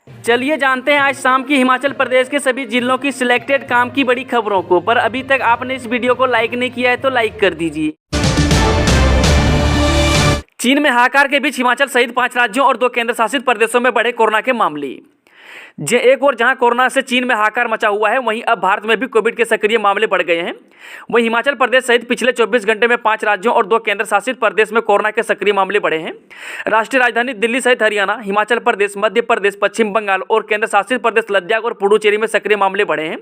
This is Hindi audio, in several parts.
चलिए जानते हैं आज शाम की हिमाचल प्रदेश के सभी जिलों की सिलेक्टेड काम की बड़ी खबरों को। पर अभी तक आपने इस वीडियो को लाइक नहीं किया है तो लाइक कर दीजिए। चीन में हाहाकार के बीच हिमाचल सहित 5 राज्यों और 2 केंद्र शासित प्रदेशों में बढ़े कोरोना के मामले। एक और जहां कोरोना से चीन में हाहाकार मचा हुआ है, वहीं अब भारत में भी कोविड के सक्रिय मामले बढ़ गए हैं। वहीं हिमाचल प्रदेश सहित पिछले 24 घंटे में 5 राज्यों और 2 केंद्र शासित प्रदेश में कोरोना के सक्रिय मामले बढ़े हैं। राष्ट्रीय राजधानी दिल्ली सहित हरियाणा, हिमाचल प्रदेश, मध्य प्रदेश, पश्चिम बंगाल और केंद्र शासित प्रदेश लद्दाख और पुडुचेरी में सक्रिय मामले बढ़े हैं।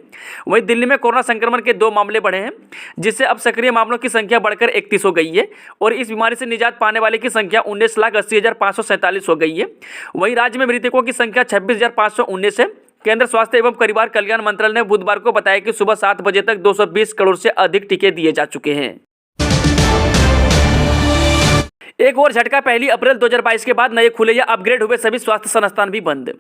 वहीं दिल्ली में कोरोना संक्रमण के 2 मामले बढ़े हैं, जिससे अब सक्रिय मामलों की संख्या बढ़कर 31 हो गई है और इस बीमारी से निजात पाने वाले की संख्या 19,80,547 हो गई है। वहीं राज्य में मृतकों की संख्या 26,519 है। केंद्र स्वास्थ्य एवं परिवार कल्याण मंत्रालय ने बुधवार को बताया कि सुबह 7 बजे तक 220 करोड़ से अधिक टीके दिए जा चुके हैं। एक और झटका, 1 अप्रैल 2022 के बाद नए खुले या अपग्रेड हुए सभी स्वास्थ्य संस्थान भी बंद।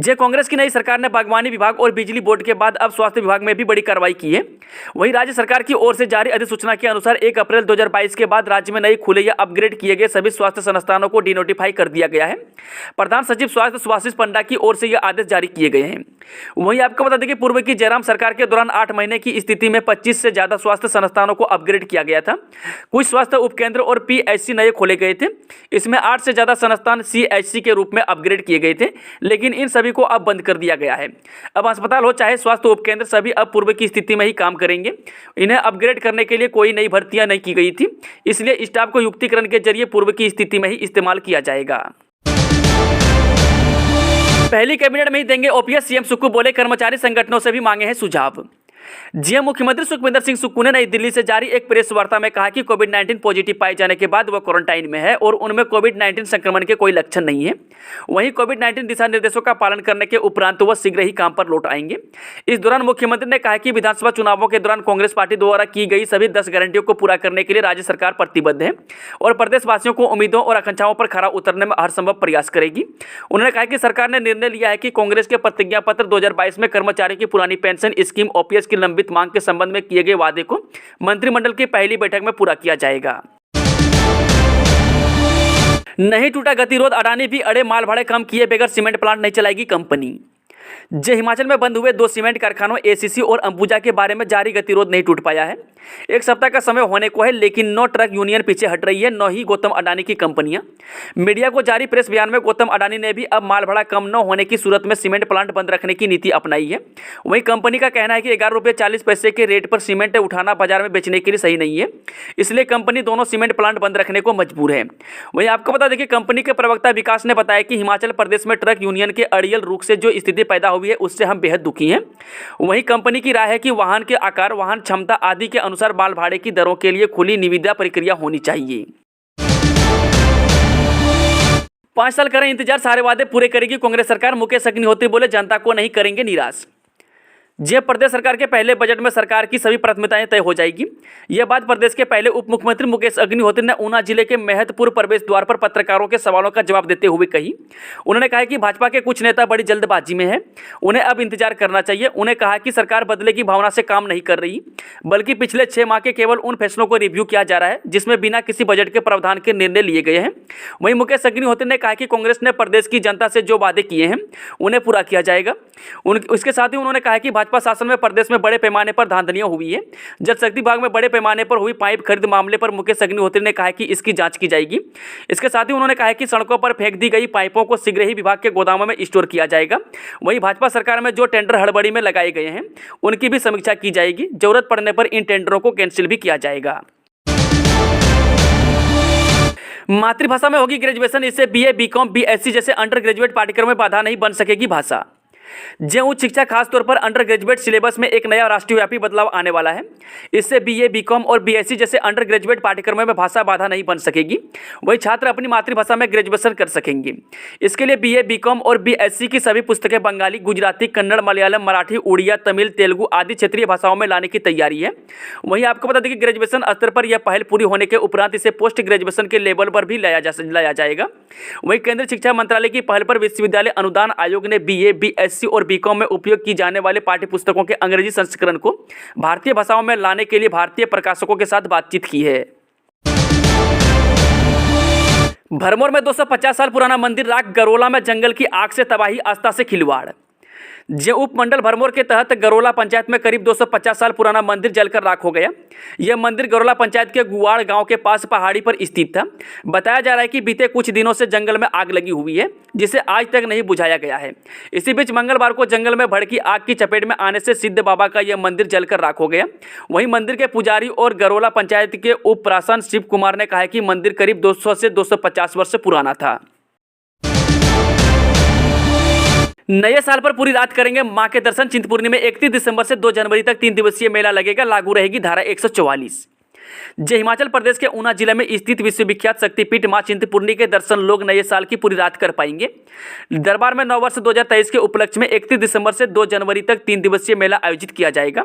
कांग्रेस की नई सरकार ने बागवानी विभाग और बिजली बोर्ड के बाद अब स्वास्थ्य विभाग में भी बड़ी कार्रवाई की है। वहीं राज्य सरकार की ओर से जारी अधिसूचना के अनुसार 1 अप्रैल 2022 के बाद राज्य में नए खुले या अपग्रेड किए गए सभी स्वास्थ्य संस्थानों को डिनोटिफाई कर दिया गया है। प्रधान सचिव स्वास्थ्य सुभाषिस पंडा की ओर से यह आदेश जारी किए गए हैं। वहीं आपको बता दें कि पूर्व की जयराम सरकार के दौरान 8 महीने की स्थिति में 25 से ज्यादा स्वास्थ्य संस्थानों को अपग्रेड किया गया था। कुछ स्वास्थ्य उपकेंद्र और पीएचसी नए खोले गए थे। इसमें 8 से ज्यादा संस्थान सीएचसी के रूप में अपग्रेड किए गए थे, लेकिन इन सभी को अब बंद कर दिया गया है। अब अस्पताल हो चाहे स्वास्थ्य उपकेंद्र, सभी अब पूर्व की स्थिति में ही काम करेंगे। इन्हें अपग्रेड करने के लिए कोई नई भर्तियां नहीं की गई थी, इसलिए स्टाफ को युक्तिकरण के जरिए पूर्व की स्थिति में ही इस्तेमाल किया जाएगा। पहली कैबिनेट में ही देंगे ओपीएस, सीएम सुक्खू बोले कर्मचारी संगठनों से भी मांगे हैं सुझाव। मुख्यमंत्री सुखविंदर सिंह सुक्खू ने नई दिल्ली से जारी एक प्रेस वार्ता में कहा कि कोविड-19 पॉजिटिव पाए जाने के बाद वह क्वारंटाइन में है और उनमें कोविड-19 संक्रमण के कोई लक्षण नहीं है। वहीं कोविड-19 दिशा निर्देशों का पालन करने के उपरांत वह शीघ्र ही काम पर लौट आएंगे। इस दौरान मुख्यमंत्री ने कहा कि विधानसभा चुनावों के दौरान कांग्रेस पार्टी द्वारा की गई सभी 10 गारंटियों को पूरा करने के लिए राज्य सरकार प्रतिबद्ध है और प्रदेशवासियों को उम्मीदों और आकांक्षाओं पर खरा उतरने में हर संभव प्रयास करेगी। उन्होंने कहा कि सरकार ने निर्णय लिया है कि कांग्रेस के प्रतिज्ञा पत्र 2022 में कर्मचारियों की पुरानी पेंशन स्कीम ओपीएस की लंबित मांग के संबंध में किए गए वादे को मंत्रिमंडल की पहली बैठक में पूरा किया जाएगा। नहीं टूटा गतिरोध, अडानी भी अड़े, माल भाड़े कम किए बगैर सीमेंट प्लांट नहीं चलाएगी कंपनी। हिमाचल में बंद हुए 2 सीमेंट कारखानों एसीसी और अंबुजा के बारे में जारी गतिरोध नहीं टूट पाया है। 1 सप्ताह का समय होने को है, लेकिन 9 ट्रक यूनियन पीछे हट रही है, 9 ही गौतम अडानी की कंपनियां। मीडिया को जारी प्रेस बयान में गौतम अडानी ने भी अब माल भाड़ा कम न होने की सूरत में सीमेंट प्लांट बंद रखने की नीति अपनाई है। वहीं कंपनी का कहना है कि 11 रुपये 40 पैसे के रेट पर सीमेंट उठाना बाजार में बेचने के लिए सही नहीं है, इसलिए कंपनी दोनों सीमेंट प्लांट बंद रखने को मजबूर है। वहीं आपको बता दें कि कंपनी के प्रवक्ता विकास ने बताया कि हिमाचल प्रदेश में ट्रक यूनियन के अड़ियल रुख से जो स्थिति पैदा हुई है, उससे हम बेहद दुखी हैं। वहीं कंपनी की राय है कि वाहन के आकार, वाहन क्षमता आदि के अनुसार माल भाड़े की दरों के लिए खुली निविदा प्रक्रिया होनी चाहिए। 5 साल करें इंतजार, सारे वादे पूरे करेगी कांग्रेस सरकार, मुकेश अग्निहोत्री बोले जनता को नहीं करेंगे निराश। प्रदेश सरकार के पहले बजट में सरकार की सभी प्राथमिकताएं तय हो जाएगी। यह बात प्रदेश के पहले उप मुख्यमंत्री मुकेश अग्निहोत्री ने ऊना जिले के महतपुर प्रवेश द्वार पर पत्रकारों के सवालों का जवाब देते हुए कही। उन्होंने कहा कि भाजपा के कुछ नेता बड़ी जल्दबाजी में हैं, उन्हें अब इंतजार करना चाहिए। उन्हें कहा कि सरकार बदले की भावना से काम नहीं कर रही, बल्कि पिछले 6 माह के केवल उन फैसलों को रिव्यू किया जा रहा है जिसमें बिना किसी बजट के प्रावधान के निर्णय लिए गए हैं। वहीं मुकेश अग्निहोत्री ने कहा कि कांग्रेस ने प्रदेश की जनता से जो वादे किए हैं उन्हें पूरा किया जाएगा। उसके साथ ही उन्होंने कहा कि भाजपा शासन में प्रदेश में बड़े पैमाने पर धांधलियां हुई है। जल शक्ति विभाग में बड़े पैमाने पर हुई पाइप खरीद मामले पर मुकेश अग्निहोत्री ने कहा कि इसकी जांच की जाएगी। इसके साथ ही उन्होंने कहा कि सड़कों पर फेंक दी गई पाइपों को शीघ्र ही विभाग के गोदामों में स्टोर किया जाएगा। वहीं भाजपा सरकार में जो टेंडर हड़बड़ी में लगाए गए हैं उनकी भी समीक्षा की जाएगी। जरूरत पड़ने पर इन टेंडरों को कैंसिल भी किया जाएगा। मातृभाषा में होगी ग्रेजुएशन, इससे बीए, बीकॉम, बीएससी जैसे अंडर ग्रेजुएट पाठ्यक्रम में बाधा नहीं बन सकेगी भाषा। उच्च शिक्षा खासतौर पर अंडर ग्रेजुएट सिलेबस में एक नया राष्ट्रव्यापी बदलाव आने वाला है। इससे बीए, बीकॉम और बीएससी जैसे अंडर ग्रेजुएट पाठ्यक्रमों में भाषा बाधा नहीं बन सकेगी। वही छात्र अपनी मातृभाषा में ग्रेजुएशन कर सकेंगे। इसके लिए बीए, बीकॉम और बीएससी की सभी पुस्तकें बंगाली, गुजराती, कन्नड़, मलयालम, मराठी, उड़िया, तमिल, तेलुगु आदि क्षेत्रीय भाषाओं में लाने की तैयारी है। वहीं आपको बता दें कि ग्रेजुएशन स्तर पर यह पहल पूरी होने के उपरांत इसे पोस्ट ग्रेजुएशन के लेवल पर भी लाया जाएगा। वहीं केंद्रीय शिक्षा मंत्रालय की पहल पर विश्वविद्यालय अनुदान आयोग ने बीए, बीएससी और बीकॉम में उपयोग की जाने वाले पाठ्य पुस्तकों के अंग्रेजी संस्करण को भारतीय भाषाओं में लाने के लिए भारतीय प्रकाशकों के साथ बातचीत की है। भरमौर में 250 साल पुराना मंदिर राख, गरोला में जंगल की आग से तबाही, आस्था से खिलवाड़। जे उपमंडल भरमौर के तहत गरोला पंचायत में करीब 250 साल पुराना मंदिर जलकर राख हो गया। यह मंदिर गरोला पंचायत के गुवाड़ गांव के पास पहाड़ी पर स्थित था। बताया जा रहा है कि बीते कुछ दिनों से जंगल में आग लगी हुई है, जिसे आज तक नहीं बुझाया गया है। इसी बीच मंगलवार को जंगल में भड़की आग की चपेट में आने से सिद्ध बाबा का यह मंदिर जलकर राख हो गया। वहीं मंदिर के पुजारी और गरोला पंचायत के उप प्रशासन शिव कुमार ने कहा है कि मंदिर करीब 200 से 250 वर्ष पुराना था। नए साल पर पूरी रात करेंगे मां के दर्शन। चिंतपूर्णी में 31 दिसंबर से 2 जनवरी तक 3 दिवसीय मेला लगेगा। लागू रहेगी धारा 144। जे हिमाचल प्रदेश के ऊना जिले में स्थित विश्वविख्यात शक्तिपीठ मां चिंतपूर्णी के दर्शन लोग नए साल की पूरी रात कर पाएंगे। दरबार में नव वर्ष 2023 के उपलक्ष्य में 31 दिसंबर से 2 जनवरी तक 3 दिवसीय मेला आयोजित किया जाएगा।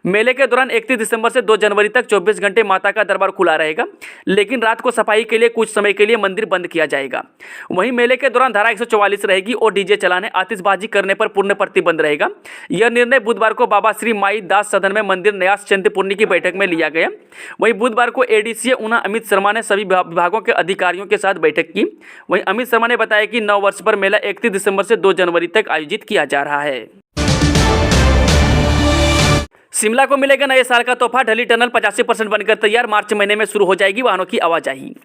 मेले के दौरान 31 दिसंबर से 2 जनवरी तक 24 घंटे माता का दरबार खुला रहेगा, लेकिन रात को सफाई के लिए कुछ समय के लिए मंदिर बंद किया जाएगा। वहीं मेले के दौरान धारा 144 रहेगी और डीजे चलाने, आतिशबाजी करने पर पूर्ण प्रतिबंध रहेगा। यह निर्णय बुधवार को बाबा श्री माई दास सदन में मंदिर न्यास चिंतपूर्णी की बैठक में लिया गया। वहीं बुधवार को एडीसी ऊना अमित शर्मा ने सभी विभागों के अधिकारियों के साथ बैठक की। वहीं अमित शर्मा ने बताया कि नव वर्ष पर मेला 31 दिसंबर से 2 जनवरी तक आयोजित किया जा रहा है। शिमला को मिलेगा नए साल का तोहफा। ढली टनल 85% बनकर तैयार। मार्च महीने में शुरू हो जाएगी वाहनों की आवाजाही।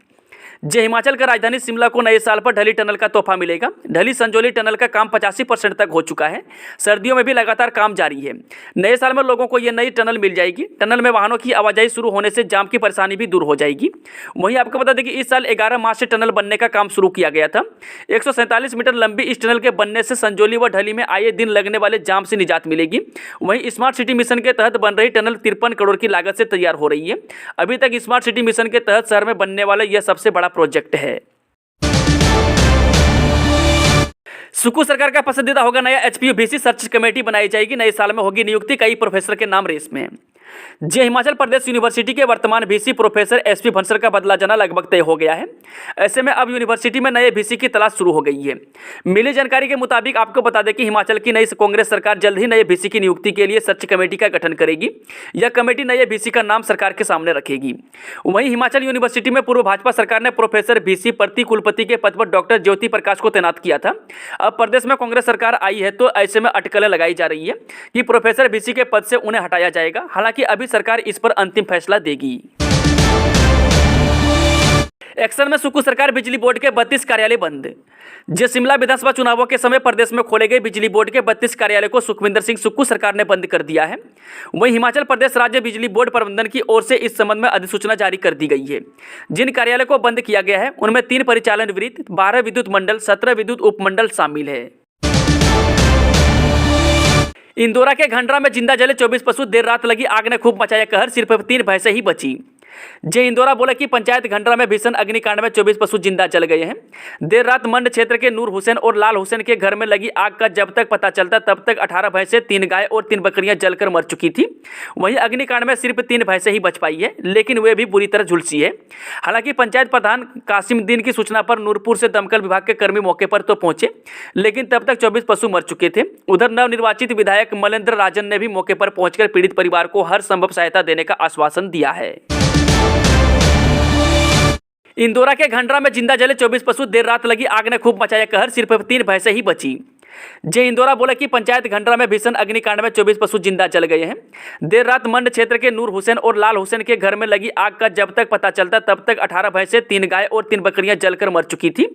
जे हिमाचल का राजधानी शिमला को नए साल पर ढली टनल का तोहफा मिलेगा। ढली संजौली टनल का काम 85% तक हो चुका है। सर्दियों में भी लगातार काम जारी है। नए साल में लोगों को यह नई टनल मिल जाएगी। टनल में वाहनों की आवाजाही शुरू होने से जाम की परेशानी भी दूर हो जाएगी। वहीं आपको बता दें कि इस साल 11 मार्च से टनल बनने का काम शुरू किया गया था। 147 मीटर लंबी इस टनल के बनने से संजौली व ढली में आए दिन लगने वाले जाम से निजात मिलेगी। वहीं स्मार्ट सिटी मिशन के तहत बन रही टनल 53 करोड़ की लागत से तैयार हो रही है। अभी तक स्मार्ट सिटी मिशन के तहत शहर में बनने वाला यह सबसे बड़ा प्रोजेक्ट है। सुक्खू सरकार का पसंदीदा होगा नया HPU-VC सर्च कमेटी बनाई जाएगी। नए साल में होगी नियुक्ति। कई प्रोफेसर के नाम रेस में। जे हिमाचल प्रदेश यूनिवर्सिटी के वर्तमान VC प्रोफेसर SP भंसर का बदला जाना लगभग तय हो गया है। ऐसे में अब यूनिवर्सिटी में नए VC की तलाश शुरू हो गई है। मिली जानकारी के मुताबिक आपको बता दें कि हिमाचल की नई कांग्रेस सरकार जल्द ही नए VC की नियुक्ति के लिए सर्च कमेटी का गठन करेगी। यह कमेटी नए VC का नाम सरकार के सामने रखेगी। वहीं हिमाचल यूनिवर्सिटी में पूर्व भाजपा सरकार ने प्रोफेसर VC प्रति कुलपति के पद पर डॉक्टर ज्योति प्रकाश को तैनात किया था। अब प्रदेश में कांग्रेस सरकार आई है तो ऐसे में अटकलें लगाई जा रही है कि प्रोफेसर VC के पद से उन्हें हटाया जाएगा। हालांकि अभी सरकार इस पर अंतिम फैसला देगी। एक्शन में सुक्खू सरकार, बिजली बोर्ड के 32 कार्यालय बंद। जे शिमला विधानसभा चुनावों के समय प्रदेश में खोले गए बिजली बोर्ड के 32 कार्यालय को सुखविंदर सिंह सुक्खू सरकार ने बंद कर दिया है। वहीं हिमाचल प्रदेश राज्य बिजली बोर्ड प्रबंधन की ओर से इस संबंध में अधिसूचना जारी कर दी गई है। जिन कार्यालय को बंद किया गया है उनमें 3 परिचालन वृत्त, 12 विद्युत मंडल, 17 विद्युत उपमंडल शामिल है। इंदौरा के घंडरा में जिंदा जले 24 पशु। देर रात लगी आग ने खूब मचाया कहर। सिर्फ 3 भैंसें ही बची। जे इंदौरा बोले कि पंचायत घंडरा में भीषण अग्निकांड में 24 पशु जिंदा जल गए हैं। देर रात मंड क्षेत्र के नूर हुसैन और लाल हुसैन के घर में लगी आग का जब तक पता चलता तब तक 18 भैंसें, 3 गाय और 3 बकरियां जलकर मर चुकी थी। वहीं अग्निकांड में सिर्फ 3 भैंसें ही बच पाई है, लेकिन वे भी बुरी तरह झुलसी है। हालांकि पंचायत प्रधान कासिमुद्दीन की सूचना पर नूरपुर से दमकल विभाग के कर्मी मौके पर तो पहुंचे, लेकिन तब तक 24 पशु मर चुके थे। उधर नवनिर्वाचित विधायक मलेंद्र राजन ने भी मौके पर पहुंचकर पीड़ित परिवार को हर संभव सहायता देने का आश्वासन दिया है। इंदौरा के घंडरा में जिंदा जले 24 पशु। देर रात लगी आग ने खूब मचाया कहर। सिर्फ 3 भैंसें ही बची। जे इंदौरा बोले कि पंचायत घंडरा में भीषण अग्निकांड में 24 पशु जिंदा जल गए हैं। देर रात मंड क्षेत्र के नूर हुसैन और लाल हुसैन के घर में लगी आग का जब तक पता चलता तब तक 18 भैंसें, 3 गाय और 3 बकरियां जलकर मर चुकी थी।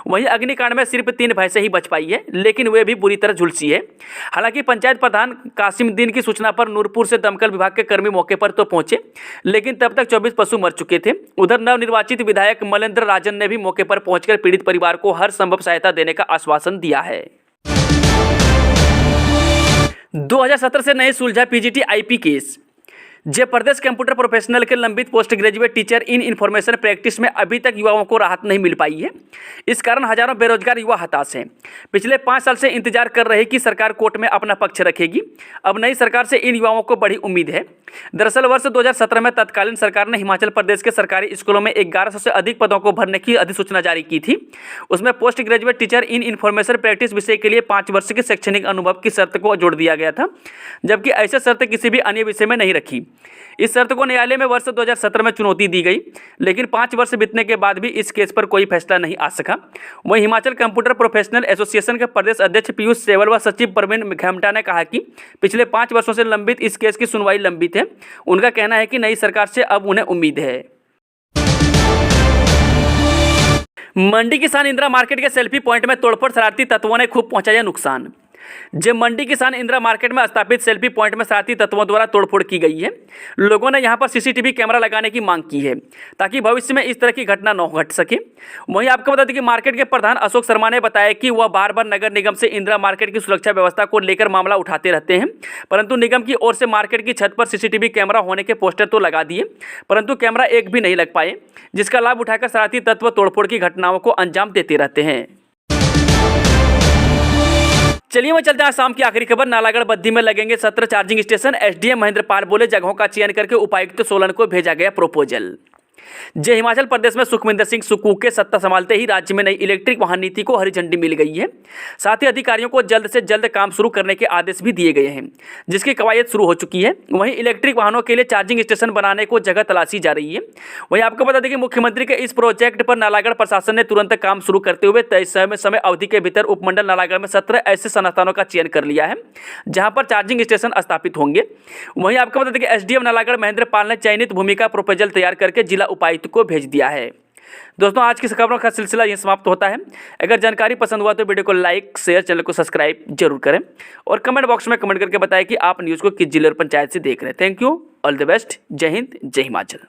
वहीं अग्निकांड में सिर्फ 3 भैंसें ही बच पाई है, लेकिन वे भी बुरी तरह झुलसी है। हालांकि पंचायत प्रधान कासिमुद्दीन की सूचना पर नूरपुर से दमकल विभाग के कर्मी मौके पर तो पहुंचे, लेकिन तब तक 24 पशु मर चुके थे। उधर नवनिर्वाचित विधायक मलेंद्र राजन ने भी मौके पर पहुंचकर पीड़ित परिवार को हर संभव सहायता देने का आश्वासन दिया है। 2017 से नहीं सुलझा PGT IP केस। जे प्रदेश कंप्यूटर प्रोफेशनल के लंबित पोस्ट ग्रेजुएट टीचर इन इंफॉर्मेशन प्रैक्टिस में अभी तक युवाओं को राहत नहीं मिल पाई है। इस कारण हजारों बेरोजगार युवा हताश हैं। पिछले 5 साल से इंतजार कर रहे कि सरकार कोर्ट में अपना पक्ष रखेगी। अब नई सरकार से इन युवाओं को बड़ी उम्मीद है। दरअसल वर्ष 2017 में तत्कालीन सरकार ने हिमाचल प्रदेश के सरकारी स्कूलों में 1100 से अधिक पदों को भरने की अधिसूचना जारी की थी। उसमें पोस्ट ग्रेजुएट टीचर इन इंफॉर्मेशन प्रैक्टिस विषय के लिए 5 वर्ष के शैक्षणिक अनुभव की शर्त को जोड़ दिया गया था, जबकि ऐसे शर्त किसी भी अन्य विषय में नहीं रखी। इस शर्त को न्यायालय में वर्ष 2017 में चुनौती दी गई, लेकिन 5 वर्ष बीतने के बाद भी इस केस पर कोई फैसला नहीं आ सका। वहीं हिमाचल कंप्यूटर प्रोफेशनल एसोसिएशन के प्रदेश अध्यक्ष पीयूष सेवल व सचिव प्रवीण खेमटा ने कहा कि पिछले 5 वर्षों से लंबित इस केस की सुनवाई लंबित है। उनका कहना है कि नई सरकार से अब उन्हें उम्मीद है। मंडी किसान इंदिरा मार्केट के सेल्फी पॉइंट में तोड़फोड़, शरारती तत्वों ने खूब पहुंचाया नुकसान। मंडी किसान इंदिरा मार्केट में स्थापित सेल्फी पॉइंट में शरारती तत्वों द्वारा तोड़फोड़ की गई है। लोगों ने यहां पर सीसीटीवी कैमरा लगाने की मांग की है ताकि भविष्य में इस तरह की घटना न घट सके। वहीं आपको बता दें कि मार्केट के प्रधान अशोक शर्मा ने बताया कि वह बार बार नगर निगम से इंदिरा मार्केट की सुरक्षा व्यवस्था को लेकर मामला उठाते रहते हैं, परंतु निगम की ओर से मार्केट की छत पर सीसीटीवी कैमरा होने के पोस्टर तो लगा दिए, परंतु कैमरा एक भी नहीं लग पाए, जिसका लाभ उठाकर शरारती तत्व तोड़फोड़ की घटनाओं को अंजाम देते रहते हैं। चलिए मैं चलते हैं शाम की आखिरी खबर। नालागढ़ बद्दी में लगेंगे 17 charging station. SDM Mahendra Pal बोले, जगहों का चयन करके उपायुक्त सोलन को भेजा गया प्रपोजल। हिमाचल प्रदेश में सुखविंदर सिंह सुक्खू के सत्ता संभालते ही राज्य में नई इलेक्ट्रिक वाहन नीति को हरी झंडी मिल गई है। साथ ही अधिकारियों को जल्द से जल्द काम शुरू करने के आदेश भी दिए गए हैं, जिसकी कवायद शुरू हो चुकी है। वहीं इलेक्ट्रिक वाहनों के लिए चार्जिंग स्टेशन बनाने को जगह तलाशी जा रही है। वहीं आपको बता दें कि मुख्यमंत्री के इस प्रोजेक्ट पर नालागढ़ प्रशासन ने तुरंत काम शुरू करते हुए तय समय अवधि के भीतर उपमंडल नालागढ़ में 17 ऐसे संस्थानों का चयन कर लिया है जहां पर चार्जिंग स्टेशन स्थापित होंगे। वहीं आपको बता दें कि एसडीएम नालागढ़ महेंद्र पाल ने चयनित भूमि का प्रपोजल तैयार करके जिला उपायुक्त को भेज दिया है। दोस्तों, आज की खबरों का सिलसिला यह समाप्त होता है। अगर जानकारी पसंद हुआ तो वीडियो को लाइक, शेयर, चैनल को सब्सक्राइब जरूर करें और कमेंट बॉक्स में कमेंट करके बताएं कि आप न्यूज़ को किस जिले और पंचायत से देख रहे हैं। Thank you, all the best, जय हिंद, जय हिमाचल।